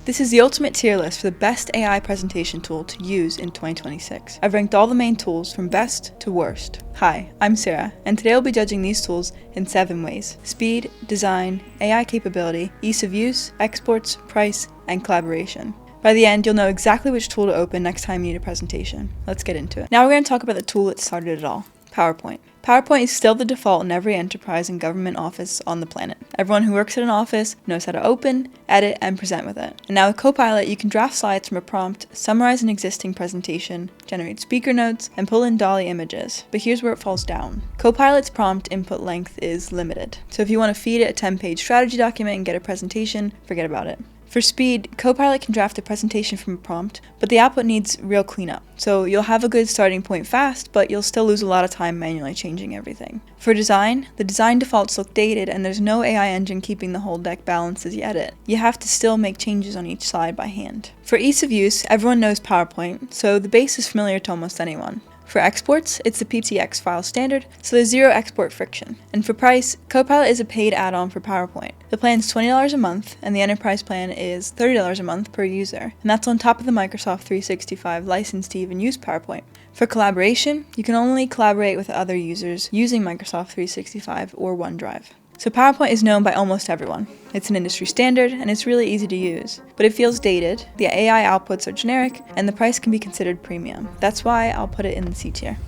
This is the ultimate tier list for the best AI presentation tool to use in 2026. I've ranked all the main tools from best to worst. Hi, I'm Sarah, and today I'll be judging these tools in 7 ways: speed, design, AI capability, ease of use, exports, price, and collaboration. By the end, you'll know exactly which tool to open next time you need a presentation. Let's get into it. Now we're going to talk about the tool that started it all: PowerPoint. PowerPoint is still the default in every enterprise and government office on the planet. Everyone who works at an office knows how to open, edit, and present with it. And now with Copilot, you can draft slides from a prompt, summarize an existing presentation, generate speaker notes, and pull in dolly images. But here's where it falls down. Copilot's prompt input length is limited. So if you want to feed it a 10-page strategy document and get a presentation, forget about it. For speed, Copilot can draft a presentation from a prompt, but the output needs real cleanup. So you'll have a good starting point fast, but you'll still lose a lot of time manually changing everything. For design, the design defaults look dated and there's no AI engine keeping the whole deck balanced as you edit. You have to still make changes on each slide by hand. For ease of use, everyone knows PowerPoint, so the base is familiar to almost anyone. For exports, it's the PTX file standard, so there's zero export friction. And for price, Copilot is a paid add-on for PowerPoint. The plan is $20 a month, and the enterprise plan is $30 a month per user, and that's on top of the Microsoft 365 license to even use PowerPoint. For collaboration, you can only collaborate with other users using Microsoft 365 or OneDrive. So PowerPoint is known by almost everyone. It's an industry standard, and it's really easy to use. But it feels dated, the AI outputs are generic, and the price can be considered premium. That's why I'll put it in the C tier.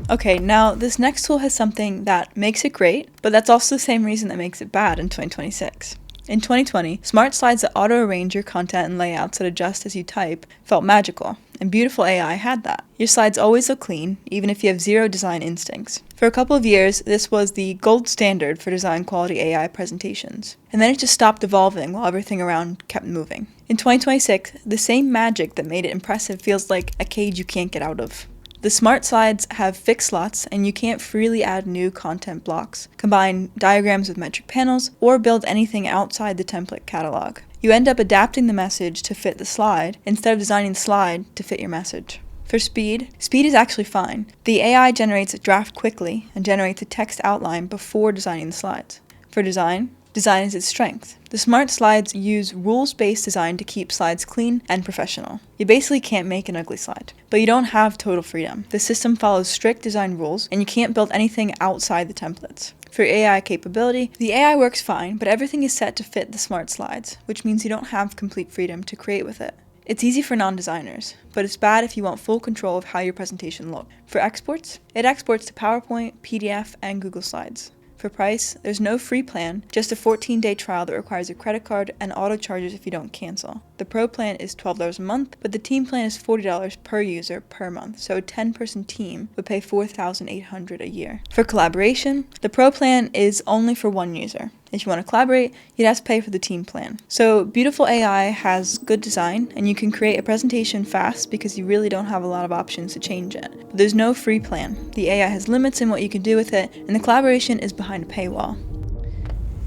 Okay, now this next tool has something that makes it great, but that's also the same reason that makes it bad in 2026. In 2020, smart slides that auto-arrange your content and layouts that adjust as you type felt magical, and beautiful AI had that. Your slides always look clean, even if you have zero design instincts. For a couple of years, this was the gold standard for design quality AI presentations. And then it just stopped evolving while everything around kept moving. In 2026, the same magic that made it impressive feels like a cage you can't get out of. The smart slides have fixed slots, and you can't freely add new content blocks, combine diagrams with metric panels, or build anything outside the template catalog. You end up adapting the message to fit the slide, instead of designing the slide to fit your message. For speed is actually fine. The AI generates a draft quickly and generates a text outline before designing the slides. For design is its strength. The smart slides use rules-based design to keep slides clean and professional. You basically can't make an ugly slide, but you don't have total freedom. The system follows strict design rules, and you can't build anything outside the templates. For AI capability, the AI works fine, but everything is set to fit the smart slides, which means you don't have complete freedom to create with it. It's easy for non-designers, but it's bad if you want full control of how your presentation looks. For exports, it exports to PowerPoint, PDF, and Google Slides. For price, there's no free plan, just a 14-day trial that requires a credit card and auto charges if you don't cancel. The Pro plan is $12 a month, but the team plan is $40 per user per month, so a 10-person team would pay $4,800 a year. For collaboration, the Pro plan is only for one user. If you want to collaborate, you'd have to pay for the team plan. So beautiful AI has good design, and you can create a presentation fast because you really don't have a lot of options to change it. But there's no free plan. The AI has limits in what you can do with it, and the collaboration is behind a paywall.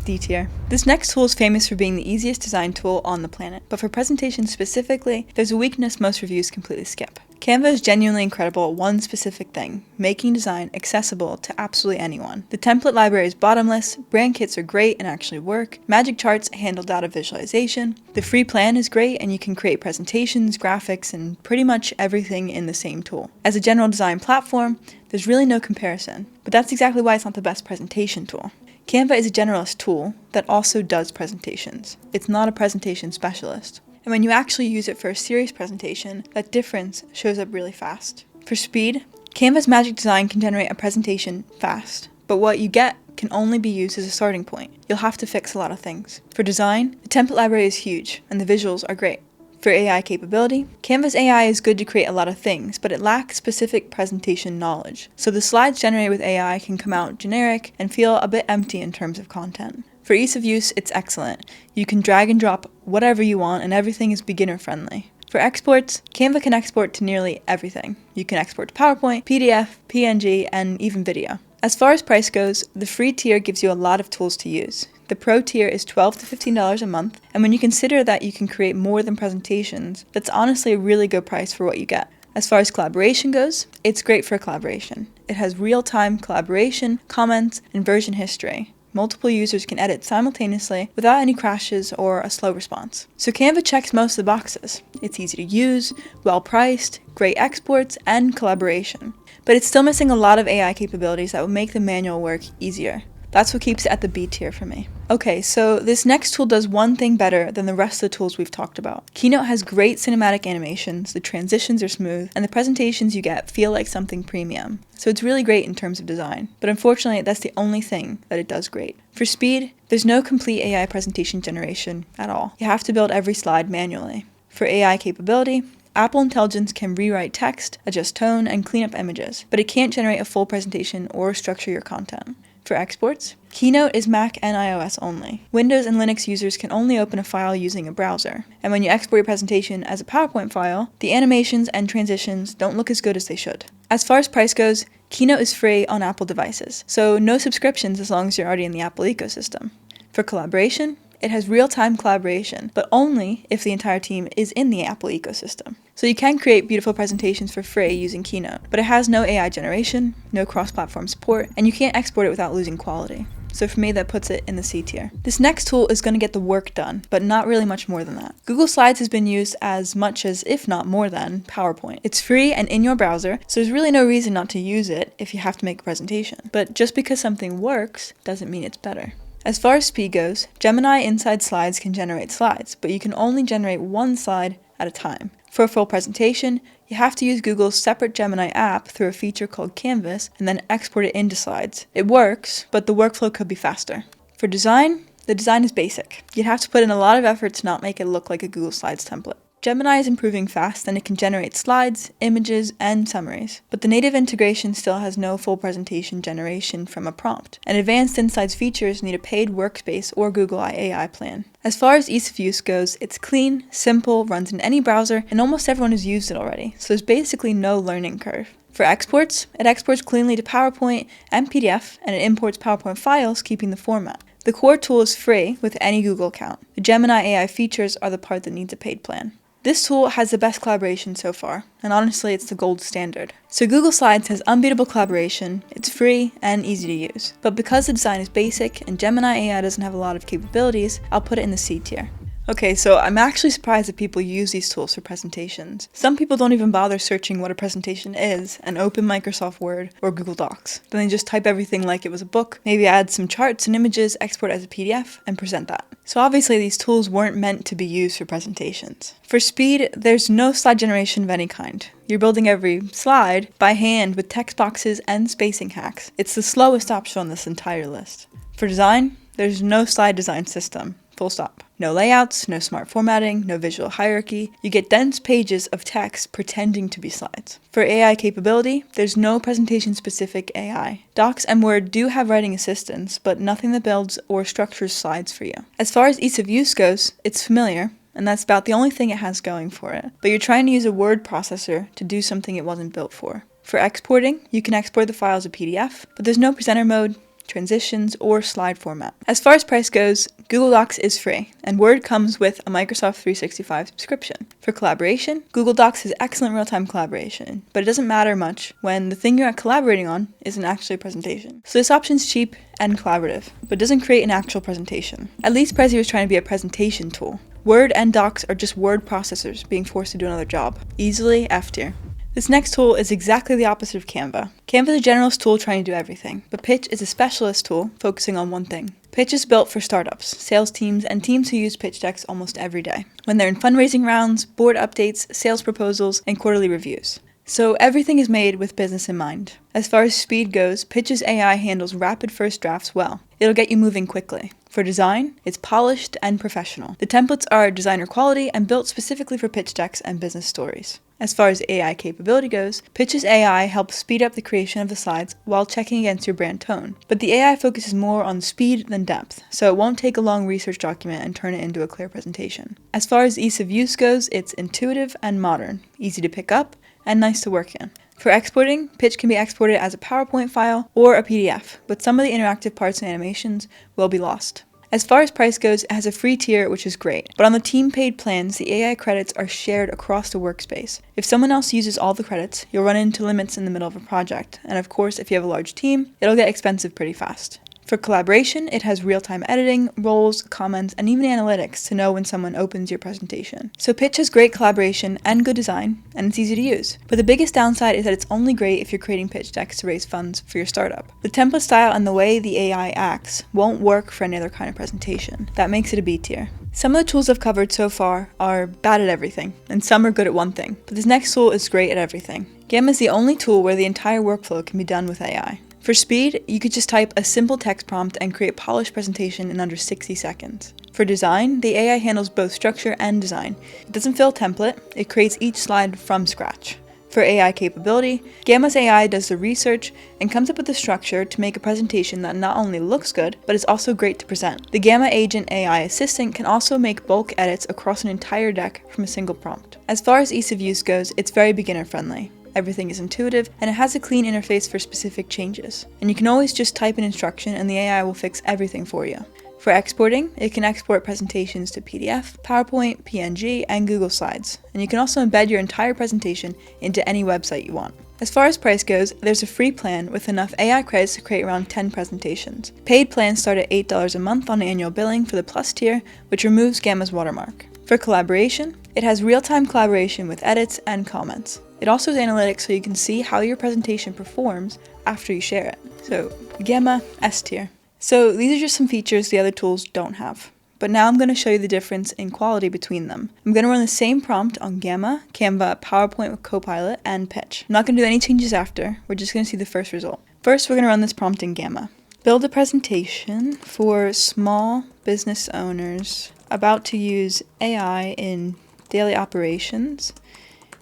D tier. This next tool is famous for being the easiest design tool on the planet, but for presentations specifically, there's a weakness most reviews completely skip. Canva is genuinely incredible at one specific thing: making design accessible to absolutely anyone. The template library is bottomless, brand kits are great and actually work, magic charts handle data visualization, the free plan is great and you can create presentations, graphics, and pretty much everything in the same tool. As a general design platform, there's really no comparison, but that's exactly why it's not the best presentation tool. Canva is a generalist tool that also does presentations. It's not a presentation specialist. And when you actually use it for a serious presentation, that difference shows up really fast. For speed, Canva's magic design can generate a presentation fast, but what you get can only be used as a starting point. You'll have to fix a lot of things. For design, the template library is huge, and the visuals are great. For AI capability, Canva's AI is good to create a lot of things, but it lacks specific presentation knowledge. So the slides generated with AI can come out generic and feel a bit empty in terms of content. For ease of use, it's excellent. You can drag and drop whatever you want, and everything is beginner friendly. For exports, Canva can export to nearly everything. You can export to PowerPoint, PDF, PNG, and even video. As far as price goes, the free tier gives you a lot of tools to use. The Pro tier is $12 to $15 a month, and when you consider that you can create more than presentations, that's honestly a really good price for what you get. As far as collaboration goes, it's great for collaboration. It has real-time collaboration, comments, and version history. Multiple users can edit simultaneously without any crashes or a slow response. So Canva checks most of the boxes. It's easy to use, well-priced, great exports, and collaboration. But it's still missing a lot of AI capabilities that will make the manual work easier. That's what keeps it at the B tier for me. Okay, so this next tool does one thing better than the rest of the tools we've talked about. Keynote has great cinematic animations, the transitions are smooth, and the presentations you get feel like something premium. So it's really great in terms of design. But unfortunately, that's the only thing that it does great. For speed, there's no complete AI presentation generation at all. You have to build every slide manually. For AI capability, Apple Intelligence can rewrite text, adjust tone, and clean up images, but it can't generate a full presentation or structure your content. For exports, Keynote is Mac and iOS only. Windows and Linux users can only open a file using a browser, and when you export your presentation as a PowerPoint file, the animations and transitions don't look as good as they should. As far as price goes, Keynote is free on Apple devices, so no subscriptions as long as you're already in the Apple ecosystem. For collaboration, it has real-time collaboration, but only if the entire team is in the Apple ecosystem. So you can create beautiful presentations for free using Keynote, but it has no AI generation, no cross-platform support, and you can't export it without losing quality. So for me, that puts it in the C tier. This next tool is going to get the work done, but not really much more than that. Google Slides has been used as much as, if not more than, PowerPoint. It's free and in your browser, so there's really no reason not to use it if you have to make a presentation. But just because something works doesn't mean it's better. As far as speed goes, Gemini inside slides can generate slides, but you can only generate one slide at a time. For a full presentation, you have to use Google's separate Gemini app through a feature called Canvas and then export it into slides. It works, but the workflow could be faster. For design, the design is basic. You'd have to put in a lot of effort to not make it look like a Google Slides template. Gemini is improving fast and it can generate slides, images, and summaries. But the native integration still has no full presentation generation from a prompt. And advanced Insights features need a paid workspace or Google AI plan. As far as ease of use goes, it's clean, simple, runs in any browser, and almost everyone has used it already, so there's basically no learning curve. For exports, it exports cleanly to PowerPoint and PDF, and it imports PowerPoint files, keeping the format. The core tool is free with any Google account. The Gemini AI features are the part that needs a paid plan. This tool has the best collaboration so far, and honestly it's the gold standard. So Google Slides has unbeatable collaboration, it's free and easy to use. But because the design is basic and Gemini AI doesn't have a lot of capabilities, I'll put it in the C tier. Okay, so I'm actually surprised that people use these tools for presentations. Some people don't even bother searching what a presentation is and open Microsoft Word or Google Docs. Then they just type everything like it was a book, maybe add some charts and images, export as a PDF, and present that. So obviously these tools weren't meant to be used for presentations. For speed, there's no slide generation of any kind. You're building every slide by hand with text boxes and spacing hacks. It's the slowest option on this entire list. For design, there's no slide design system. Full stop. No layouts, no smart formatting, no visual hierarchy. You get dense pages of text pretending to be slides. For AI capability, there's no presentation-specific AI. Docs and Word do have writing assistants, but nothing that builds or structures slides for you. As far as ease of use goes, it's familiar, and that's about the only thing it has going for it. But you're trying to use a word processor to do something it wasn't built for. For exporting, you can export the file as a PDF, but there's no presenter mode, transitions, or slide format. As far as price goes, Google Docs is free, and Word comes with a Microsoft 365 subscription. For collaboration, Google Docs has excellent real-time collaboration, but it doesn't matter much when the thing you're collaborating on isn't actually a presentation. So this option's cheap and collaborative, but doesn't create an actual presentation. At least Prezi was trying to be a presentation tool. Word and Docs are just word processors being forced to do another job. Easily F tier. This next tool is exactly the opposite of Canva. Canva is a generalist tool trying to do everything, but Pitch is a specialist tool focusing on one thing. Pitch is built for startups, sales teams, and teams who use pitch decks almost every day, when they're in fundraising rounds, board updates, sales proposals, and quarterly reviews. So everything is made with business in mind. As far as speed goes, Pitch's AI handles rapid first drafts well. It'll get you moving quickly. For design, it's polished and professional. The templates are designer quality and built specifically for pitch decks and business stories. As far as AI capability goes, Pitch's AI helps speed up the creation of the slides while checking against your brand tone. But the AI focuses more on speed than depth, so it won't take a long research document and turn it into a clear presentation. As far as ease of use goes, it's intuitive and modern, easy to pick up, and nice to work in. For exporting, Pitch can be exported as a PowerPoint file or a PDF, but some of the interactive parts and animations will be lost. As far as price goes, it has a free tier, which is great, but on the team paid plans, the AI credits are shared across the workspace. If someone else uses all the credits, you'll run into limits in the middle of a project, and of course, if you have a large team, it'll get expensive pretty fast. For collaboration, it has real-time editing, roles, comments, and even analytics to know when someone opens your presentation. So Pitch has great collaboration and good design, and it's easy to use. But the biggest downside is that it's only great if you're creating pitch decks to raise funds for your startup. The template style and the way the AI acts won't work for any other kind of presentation. That makes it a B tier. Some of the tools I've covered so far are bad at everything, and some are good at one thing. But this next tool is great at everything. Gamma is the only tool where the entire workflow can be done with AI. For speed, you could just type a simple text prompt and create a polished presentation in under 60 seconds. For design, the AI handles both structure and design. It doesn't fill a template, it creates each slide from scratch. For AI capability, Gamma's AI does the research and comes up with the structure to make a presentation that not only looks good, but is also great to present. The Gamma Agent AI assistant can also make bulk edits across an entire deck from a single prompt. As far as ease of use goes, it's very beginner friendly. Everything is intuitive, and it has a clean interface for specific changes. And you can always just type an instruction and the AI will fix everything for you. For exporting, it can export presentations to PDF, PowerPoint, PNG, and Google Slides. And you can also embed your entire presentation into any website you want. As far as price goes, there's a free plan with enough AI credits to create around 10 presentations. Paid plans start at $8 a month on annual billing for the Plus tier, which removes Gamma's watermark. For collaboration, it has real-time collaboration with edits and comments. It also has analytics so you can see how your presentation performs after you share it. So, Gamma, S tier. So these are just some features the other tools don't have. But now I'm going to show you the difference in quality between them. I'm going to run the same prompt on Gamma, Canva, PowerPoint with Copilot, and Pitch. I'm not going to do any changes after, we're just going to see the first result. First, we're going to run this prompt in Gamma. Build a presentation for small business owners about to use AI in daily operations.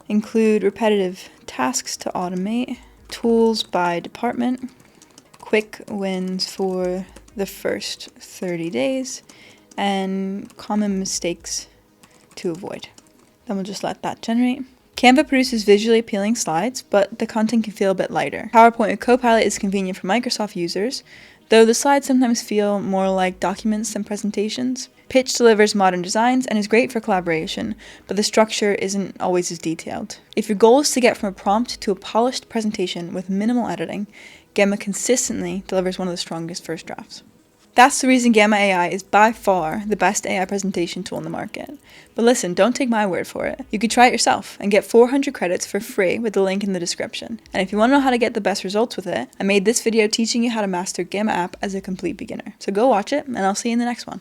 Include repetitive tasks to automate, tools by department, quick wins for the first 30 days, and common mistakes to avoid. Then we'll just let that generate. Canva produces visually appealing slides, but the content can feel a bit lighter. PowerPoint with Copilot is convenient for Microsoft users, though the slides sometimes feel more like documents than presentations. Pitch delivers modern designs and is great for collaboration, but the structure isn't always as detailed. If your goal is to get from a prompt to a polished presentation with minimal editing, Gamma consistently delivers one of the strongest first drafts. That's the reason Gamma AI is by far the best AI presentation tool in the market. But listen, don't take my word for it. You could try it yourself and get 400 credits for free with the link in the description. And if you want to know how to get the best results with it, I made this video teaching you how to master Gamma app as a complete beginner. So go watch it, and I'll see you in the next one.